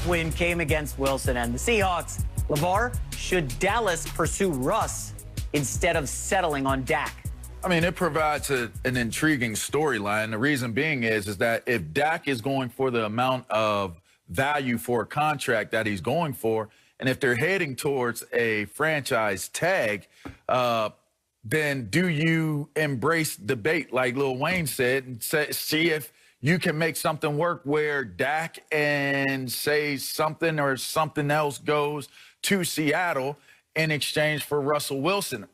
tough win came against Wilson and the Seahawks. LeVar, should Dallas pursue Russ instead of settling on Dak? I mean, it provides an intriguing storyline. The reason being is that if Dak is going for the amount of value for a contract that he's going for, and if they're heading towards a franchise tag, then do you embrace debate, like Lil Wayne said, and see if you can make something work where Dak and say something or something else goes to Seattle in exchange for Russell Wilson?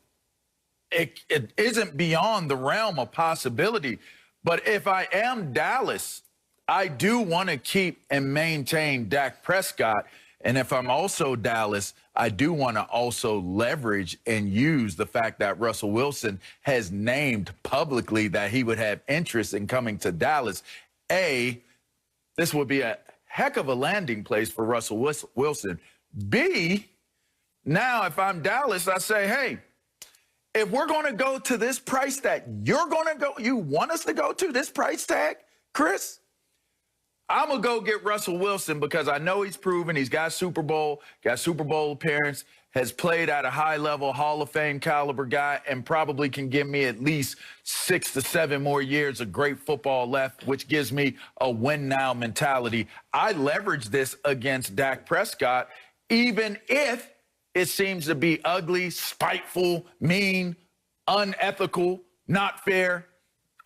It isn't beyond the realm of possibility. But if I am Dallas, I do want to keep and maintain Dak Prescott. And if I'm also Dallas, I do want to also leverage and use the fact that Russell Wilson has named publicly that he would have interest in coming to Dallas. This would be a heck of a landing place for Russell Wilson. B, now if I'm Dallas, I say, hey, if we're going to go to this price that you want us to go to this price tag, Chris, I'm going to go get Russell Wilson because I know he's proven he's got Super Bowl appearance, has played at a high level, Hall of Fame caliber guy, and probably can give me at least 6 to 7 more years of great football left, which gives me a win now mentality. I leverage this against Dak Prescott, even if it seems to be ugly, spiteful, mean, unethical, not fair.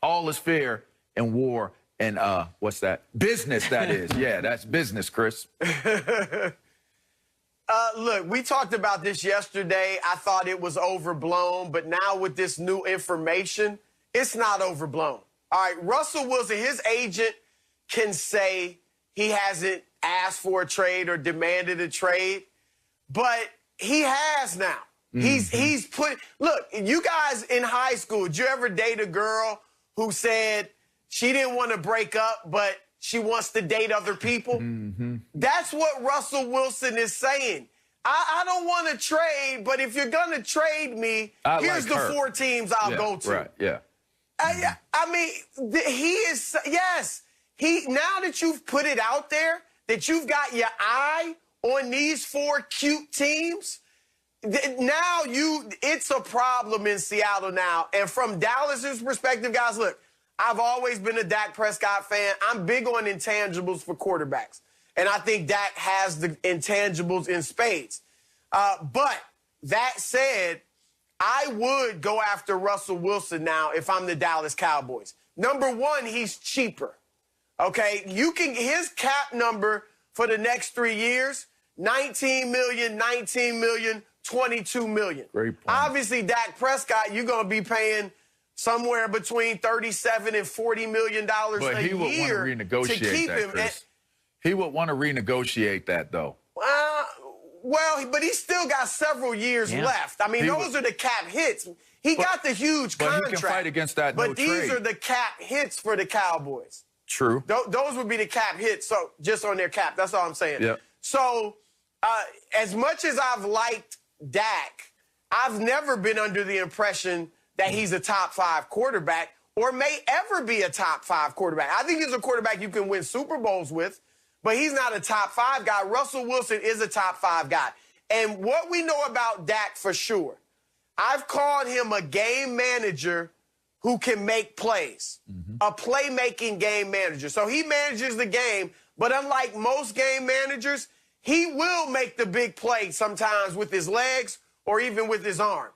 All is fair in war. And what's that? Business, that is. Yeah, that's business, Chris. Look, we talked about this yesterday. I thought it was overblown, but now with this new information, it's not overblown. All right, Russell Wilson, his agent can say he hasn't asked for a trade or demanded a trade, but he has now. He's put, look, you guys in high school, did you ever date a girl who said she didn't want to break up, but she wants to date other people? That's what Russell Wilson is saying. I don't want to trade, but if you're going to trade me, here's the 4 teams I'll go to. Right, yeah. I mean, he is, yes. Now that you've put it out there, that you've got your eye on these 4 cute teams, now it's a problem in Seattle now. And from Dallas's perspective, guys, look, I've always been a Dak Prescott fan. I'm big on intangibles for quarterbacks. And I think Dak has the intangibles in spades. But that said, I would go after Russell Wilson now if I'm the Dallas Cowboys. Number one, he's cheaper. Okay? His cap number for the next 3 years, $19 million, $19 million, $22 million. Great point. Obviously, Dak Prescott, you're going to be paying somewhere between $37 and $40 million a year. But he would want to renegotiate that, Chris. He would want to renegotiate that, though. Well, but he's still got several years left. I mean, those are the cap hits. He got the huge contract. But he can fight against that But these are the cap hits for the Cowboys. True. Those would be the cap hits, so just on their cap. That's all I'm saying. Yep. So, as much as I've liked Dak, I've never been under the impression that he's a top 5 quarterback or may ever be a top 5 quarterback. I think he's a quarterback you can win Super Bowls with, but he's not a top 5 guy. Russell Wilson is a top 5 guy. And what we know about Dak for sure, I've called him a game manager who can make plays, a playmaking game manager. So he manages the game, but unlike most game managers, he will make the big play sometimes with his legs or even with his arm.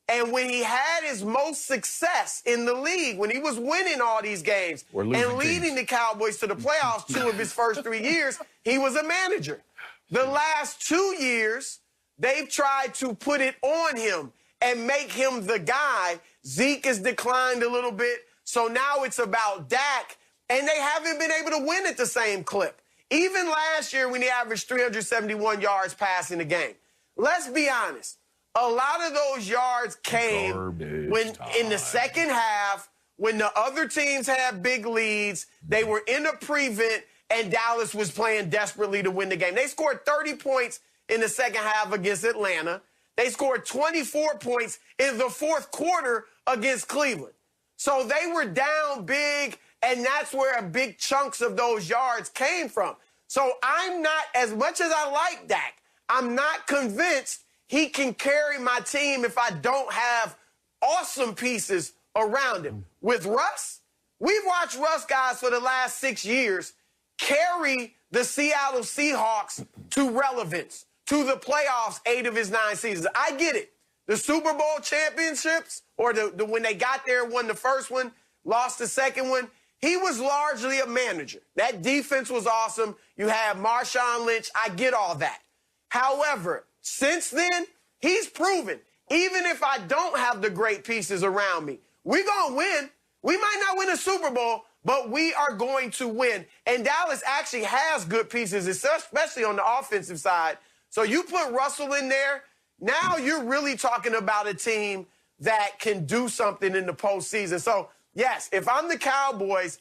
And when he had his most success in the league, when he was winning all these games and leading the Cowboys to the playoffs 2 of his first 3 years, he was a manager. The last 2 years, they've tried to put it on him and make him the guy. Zeke has declined a little bit, so now it's about Dak, and they haven't been able to win at the same clip. Even last year when he averaged 371 yards passing a game. Let's be honest. A lot of those yards came in the second half, when the other teams had big leads, they were in a prevent, and Dallas was playing desperately to win the game. They scored 30 points in the second half against Atlanta. They scored 24 points in the fourth quarter against Cleveland. So they were down big, and that's where big chunks of those yards came from. So I'm not, as much as I like Dak, I'm not convinced he can carry my team if I don't have awesome pieces around him. With Russ, we've watched Russ, guys, for the last 6 years carry the Seattle Seahawks to relevance, to the playoffs 8 of his 9 seasons. I get it. The Super Bowl championships, or when they got there, won the first one, lost the second one, he was largely a manager. That defense was awesome. You have Marshawn Lynch. I get all that. However, since then, he's proven, even if I don't have the great pieces around me, we're going to win. We might not win a Super Bowl, but we are going to win. And Dallas actually has good pieces, especially on the offensive side. So you put Russell in there, now you're really talking about a team that can do something in the postseason. So, yes, if I'm the Cowboys,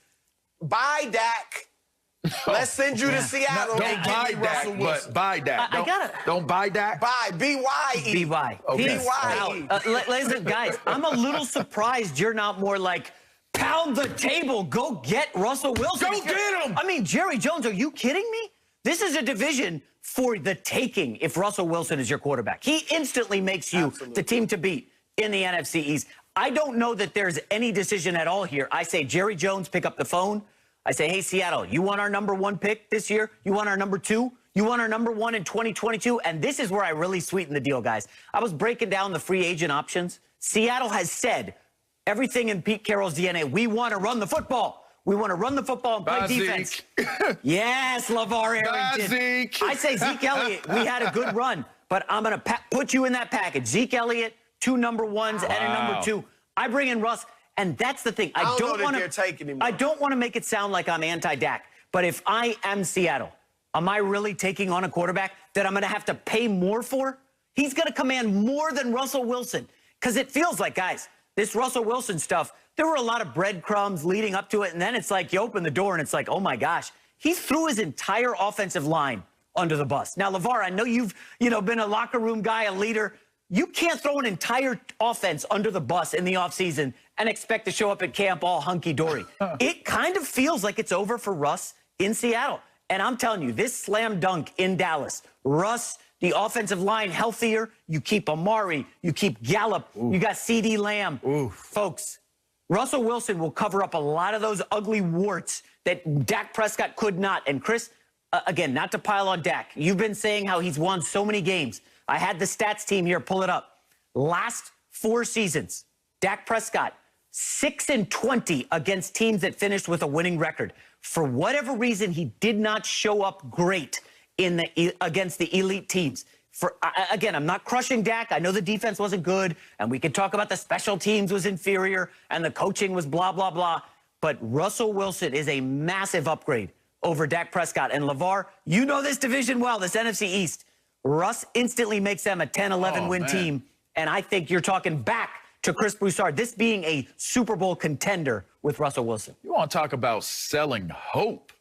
buy Dak. Let's send you to Seattle. Don't buy Dak, but buy Dak. Don't buy Dak. Buy. B-Y-E. B-Y. Okay. B-Y-E. Listen, guys, I'm a little surprised you're not more like, pound the table, go get Russell Wilson. Go get him! I mean, Jerry Jones, are you kidding me? This is a division for the taking if Russell Wilson is your quarterback. He instantly makes you the team to beat in the NFC East. I don't know that there's any decision at all here. I say, Jerry Jones, pick up the phone. I say, hey, Seattle, you want our #1 pick this year? You want our #2? You want our #1 in 2022? And this is where I really sweeten the deal, guys. I was breaking down the free agent options. Seattle has said everything in Pete Carroll's DNA. We want to run the football. We want to run the football and play defense. Yes, LeVar Arrington. I say, Zeke Elliott, we had a good run, but I'm going to put you in that package. Zeke Elliott, 2 #1s and a #2. I bring in Russ. And that's the thing. I don't want to make it sound like I'm anti-Dak. But if I am Seattle, am I really taking on a quarterback that I'm going to have to pay more for? He's going to command more than Russell Wilson. Because it feels like, guys, this Russell Wilson stuff, there were a lot of breadcrumbs leading up to it. And then it's like you open the door and it's like, oh, my gosh. He threw his entire offensive line under the bus. Now, LeVar, I know you've been a locker room guy, a leader. You can't throw an entire offense under the bus in the offseason and expect to show up at camp all hunky-dory. It kind of feels like it's over for Russ in Seattle. And I'm telling you, this slam dunk in Dallas, Russ, the offensive line healthier, you keep Amari, you keep Gallup, you got CeeDee Lamb. Folks, Russell Wilson will cover up a lot of those ugly warts that Dak Prescott could not. And Chris, again, not to pile on Dak, you've been saying how he's won so many games. I had the stats team here pull it up. Last 4 seasons, Dak Prescott, 6-20 against teams that finished with a winning record. For whatever reason, he did not show up great against the elite teams. Again, I'm not crushing Dak. I know the defense wasn't good, and we could talk about the special teams was inferior, and the coaching was blah, blah, blah. But Russell Wilson is a massive upgrade over Dak Prescott. And LeVar, you know this division well, this NFC East. Russ instantly makes them a 10-11 win team, and I think you're talking back to Chris Broussard, this being a Super Bowl contender with Russell Wilson. You want to talk about selling hope?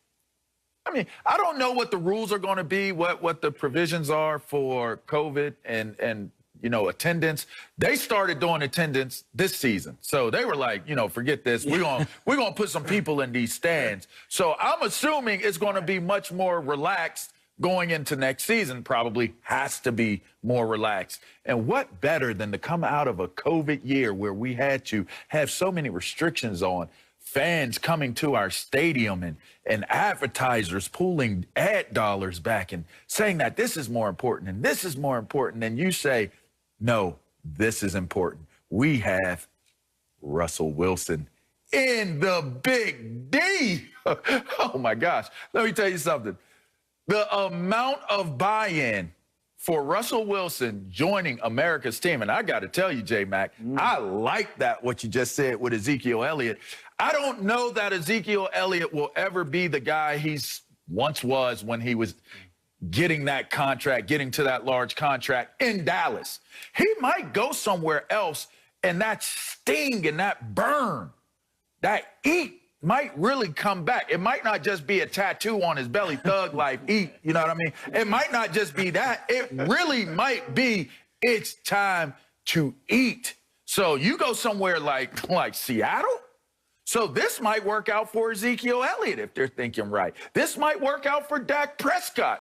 I mean, I don't know what the rules are going to be, what the provisions are for COVID and attendance. They started doing attendance this season. So they were like, forget this. We're going to put some people in these stands. So I'm assuming it's going to be much more relaxed going into next season. Probably has to be more relaxed. And what better than to come out of a COVID year where we had to have so many restrictions on fans coming to our stadium and advertisers pulling ad dollars back and saying that this is more important and this is more important. And you say, no, this is important. We have Russell Wilson in the big D. Oh, my gosh. Let me tell you something. The amount of buy-in for Russell Wilson joining America's team, and I got to tell you, J-Mac, I like that, what you just said with Ezekiel Elliott. I don't know that Ezekiel Elliott will ever be the guy he once was when he was getting that contract, getting to that large contract in Dallas. He might go somewhere else, and that sting and that burn, that eat, might really come back. It might not just be a tattoo on his belly, thug life, eat, you know what I mean? It might not just be that. It really might be, it's time to eat. So you go somewhere like Seattle? So this might work out for Ezekiel Elliott if they're thinking right. This might work out for Dak Prescott